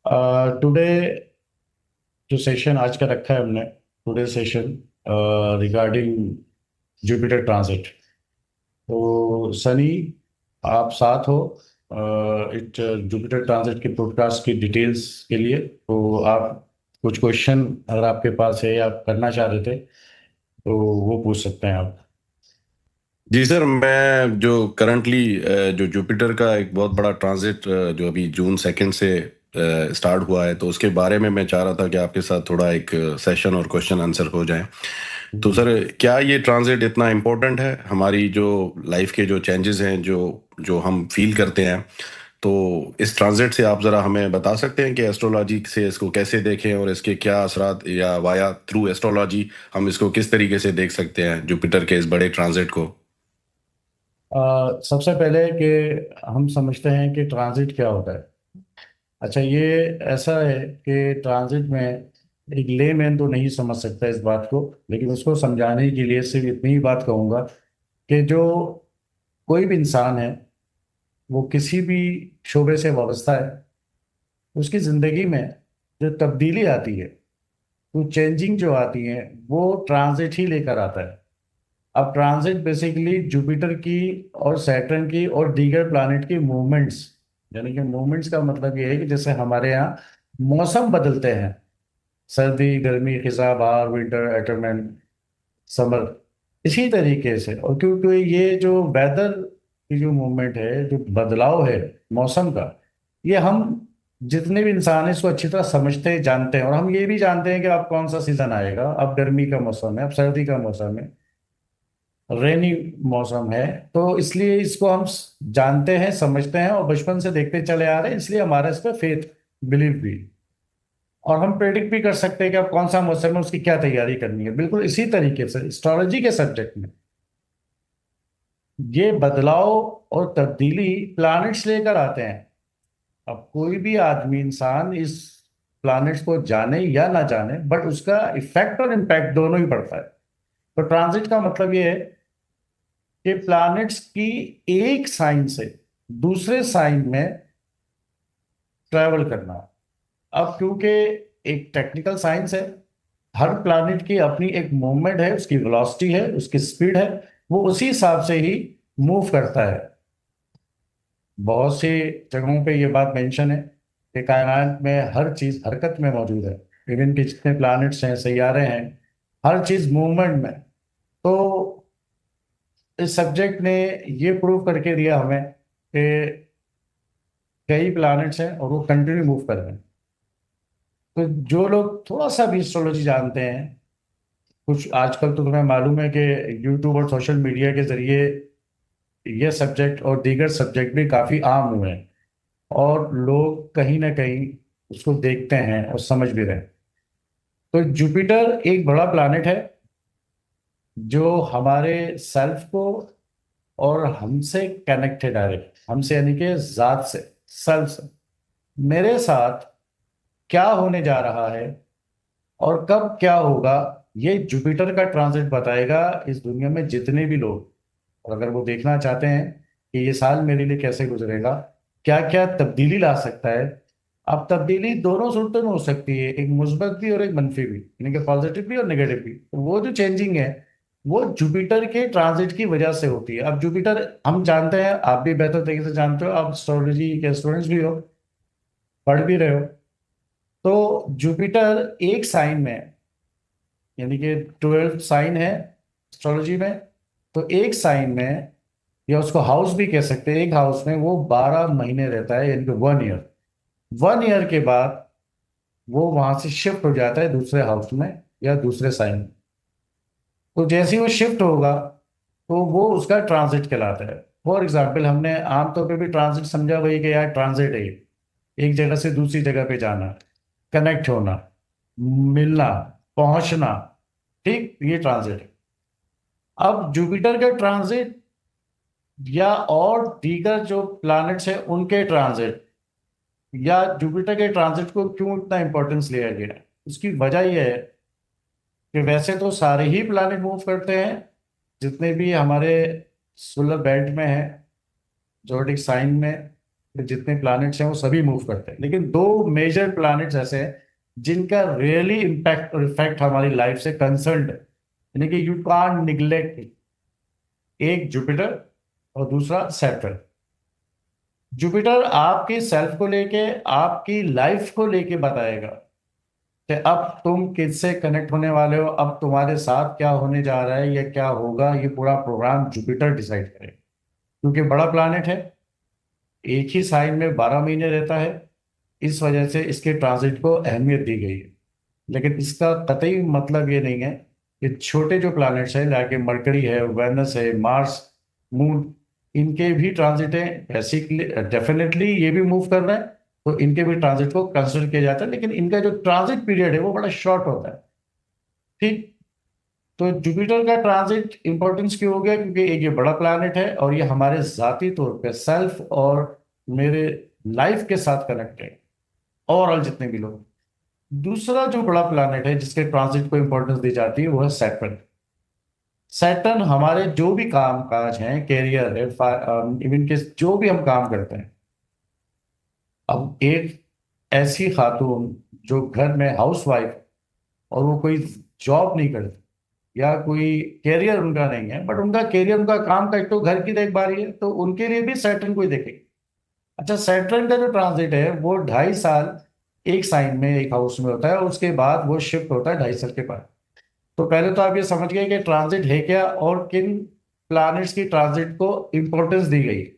Today जो session आज का रखा है हमने, today session regarding Jupiter transit. तो सनी, आप साथ हो इट जुपिटर ट्रांजिट के पॉडकास्ट की डिटेल्स के लिए। तो आप कुछ क्वेश्चन अगर आपके पास है या आप करना चाह रहे थे तो वो पूछ सकते हैं आप। जी सर, मैं जो करंटली जो जुपिटर का एक बहुत बड़ा ट्रांजिट जो अभी जून 2 से स्टार्ट हुआ है, तो उसके बारे में मैं चाह रहा था कि आपके साथ थोड़ा एक सेशन और क्वेश्चन आंसर हो जाए। तो जी। सर, क्या ये ट्रांजिट इतना इम्पोर्टेंट है हमारी जो लाइफ के जो चेंजेस हैं जो जो हम फील करते हैं? तो इस ट्रांजिट से आप ज़रा हमें बता सकते हैं कि एस्ट्रोलॉजी से इसको कैसे देखें और इसके क्या असरात, या वाया थ्रू एस्ट्रोलॉजी हम इसको किस तरीके से देख सकते हैं जुपिटर के इस बड़े ट्रांजिट को? सबसे पहले कि हम समझते हैं कि ट्रांजिट क्या होता है। अच्छा, ये ऐसा है कि ट्रांजिट में एक लेमैन तो नहीं समझ सकता इस बात को, लेकिन उसको समझाने के लिए सिर्फ इतनी ही बात कहूँगा कि जो कोई भी इंसान है वो किसी भी शोबे से वाबस्ता है, उसकी ज़िंदगी में जो तब्दीली आती है, वो चेंजिंग जो आती है, वो ट्रांजिट ही लेकर आता है। अब ट्रांजिट बेसिकली जुपिटर की और सैटर्न की और दीगर प्लैनेट की मूवमेंट्स, यानी कि मूवमेंट्स का मतलब ये है कि जैसे हमारे यहाँ मौसम बदलते हैं, सर्दी गर्मी खिज़ां बहार विंटर ऑटम समर, इसी तरीके से। और क्योंकि ये जो वेदर की जो मूवमेंट है, जो बदलाव है मौसम का, ये हम जितने भी इंसान हैं इसको अच्छी तरह समझते हैं, जानते हैं। और हम ये भी जानते हैं कि अब कौन सा सीजन आएगा, अब गर्मी का मौसम है, अब सर्दी का मौसम है, रेनी मौसम है। तो इसलिए इसको हम जानते हैं, समझते हैं और बचपन से देखते चले आ रहे हैं, इसलिए हमारा इस पर फेथ, बिलीव भी। और हम प्रेडिक्ट भी कर सकते हैं कि अब कौन सा मौसम है, उसकी क्या तैयारी करनी है। बिल्कुल इसी तरीके से एस्ट्रोलॉजी के सब्जेक्ट में ये बदलाव और तब्दीली प्लैनेट्स लेकर आते हैं। अब कोई भी आदमी, इंसान इस प्लैनेट्स को जाने या ना जाने, बट उसका इफेक्ट और इम्पैक्ट दोनों ही पड़ता है। तो ट्रांजिट का मतलब ये है कि प्लैनेट्स की एक साइन से दूसरे साइन में ट्रैवल करना। अब क्योंकि एक टेक्निकल साइंस है, हर प्लैनेट की अपनी एक मूवमेंट है, उसकी वेलोसिटी है, उसकी स्पीड है, वो उसी हिसाब से ही मूव करता है। बहुत सी जगहों पे ये बात मेंशन है कि कायनात में हर चीज हरकत में मौजूद है। इवन के जितने प्लैनेट्स हैं, सैयारे हैं, हर चीज मूवमेंट में। तो इस सब्जेक्ट ने ये प्रूव करके दिया हमें कि कई प्लैनेट्स हैं और वो कंटिन्यू मूव कर रहे हैं। तो जो लोग थोड़ा सा भी एस्ट्रोलॉजी जानते हैं, कुछ आजकल तो तुम्हें मालूम है कि यूट्यूब और सोशल मीडिया के जरिए ये सब्जेक्ट और दीगर सब्जेक्ट भी काफ़ी आम हुए हैं, और लोग कहीं ना कहीं उसको देखते हैं और समझ भी रहे हैं। तो जुपिटर एक बड़ा प्लैनेट है जो हमारे सेल्फ को और हमसे कनेक्टेड, डायरेक्ट हमसे यानी कि जात से, सेल्फ से। मेरे साथ क्या होने जा रहा है और कब क्या होगा, ये जुपिटर का ट्रांजिट बताएगा। इस दुनिया में जितने भी लोग, और अगर वो देखना चाहते हैं कि ये साल मेरे लिए कैसे गुजरेगा, क्या क्या तब्दीली ला सकता है। अब तब्दीली दोनों सूरतों में हो सकती है, एक मुस्बत भी और एक मनफी भी, यानी कि पॉजिटिव भी और नेगेटिव भी। तो वो जो चेंजिंग है वो जुपिटर के ट्रांजिट की वजह से होती है। अब जुपिटर हम जानते हैं, आप भी बेहतर तरीके से जानते हो, आप एस्ट्रोलॉजी के स्टूडेंट्स भी हो, पढ़ भी रहे हो। तो जुपिटर एक साइन में है, यानी कि 12 साइन है एस्ट्रोलॉजी में। तो एक साइन में, या उसको हाउस भी कह सकते हैं, एक हाउस में वो 12 महीने रहता है, यानी कि 1 ईयर। 1 ईयर के बाद वो वहां से शिफ्ट हो जाता है दूसरे हाउस में या दूसरे साइन में। तो जैसे ही वो शिफ्ट होगा तो वो उसका ट्रांजिट कहलाता है। फॉर एग्जाम्पल, हमने आमतौर पे भी ट्रांजिट समझा वही कि यार ट्रांजिट है ये, एक जगह से दूसरी जगह पे जाना, कनेक्ट होना, मिलना, पहुंचना। ठीक, ये ट्रांजिट है। अब जुपिटर का ट्रांजिट या और दीगर जो प्लैनेट्स हैं उनके ट्रांजिट, या जुपिटर के ट्रांजिट को क्यों इतना इंपॉर्टेंस लिया गया है, उसकी वजह यह है कि वैसे तो सारे ही प्लैनेट मूव करते हैं, जितने भी हमारे सोलर बेल्ट में हैं, जोडिक साइन में, जितने प्लैनेट्स हैं वो सभी मूव करते हैं, लेकिन दो मेजर प्लैनेट्स ऐसे हैं जिनका रियली इम्पैक्ट और इफेक्ट हमारी लाइफ से कंसर्न्ड है, यानी कि यू कांट निग्लेक्ट। एक जुपिटर और दूसरा सैटर्न। जुपिटर आपकी सेल्फ को लेके, आपकी लाइफ को लेके बताएगा कि अब तुम किससे कनेक्ट होने वाले हो, अब तुम्हारे साथ क्या होने जा रहा है या क्या होगा, ये पूरा प्रोग्राम जुपिटर डिसाइड करेगा। क्योंकि बड़ा प्लैनेट है, एक ही साइन में 12 महीने रहता है, इस वजह से इसके ट्रांजिट को अहमियत दी गई है। लेकिन इसका कतई मतलब ये नहीं है कि छोटे जो प्लैनेट्स हैं, लाइक मरकरी है, वेनस है, मार्स, मून, इनके भी ट्रांजिट है बेसिकली, डेफिनेटली ये भी मूव कर रहे हैं, तो इनके भी ट्रांजिट को कंसिडर किया जाता है, लेकिन इनका जो ट्रांजिट पीरियड है वो बड़ा शॉर्ट होता है। ठीक। तो जुपिटर का ट्रांजिट इंपॉर्टेंस क्यों हो गया? क्योंकि एक ये बड़ा प्लैनेट है और ये हमारे जाती तौर पे सेल्फ और मेरे लाइफ के साथ कनेक्टेड है, ओवरऑल जितने भी लोग। दूसरा जो बड़ा प्लैनेट है जिसके ट्रांजिट को इंपॉर्टेंस दी जाती है वो है सैटर्न। सैटर्न हमारे जो भी काम काज हैं, कैरियर है, इवन के जो भी हम काम करते हैं। अब एक ऐसी खातून जो घर में हाउस वाइफ, और वो कोई जॉब नहीं करती या कोई कैरियर उनका नहीं है, बट उनका कैरियर, उनका काम का एक तो घर की देखभाली है, तो उनके लिए भी सैटर्न को ही देखेगी। अच्छा, सैटर्न का जो ट्रांजिट है वो 2.5 साल एक साइन में, एक हाउस में होता है, और उसके बाद वो शिफ्ट होता है 2.5 साल के बाद। तो पहले तो आप ये समझ गए कि ट्रांजिट है क्या और किन प्लैनेट्स की ट्रांजिट को इंपॉर्टेंस दी गई है।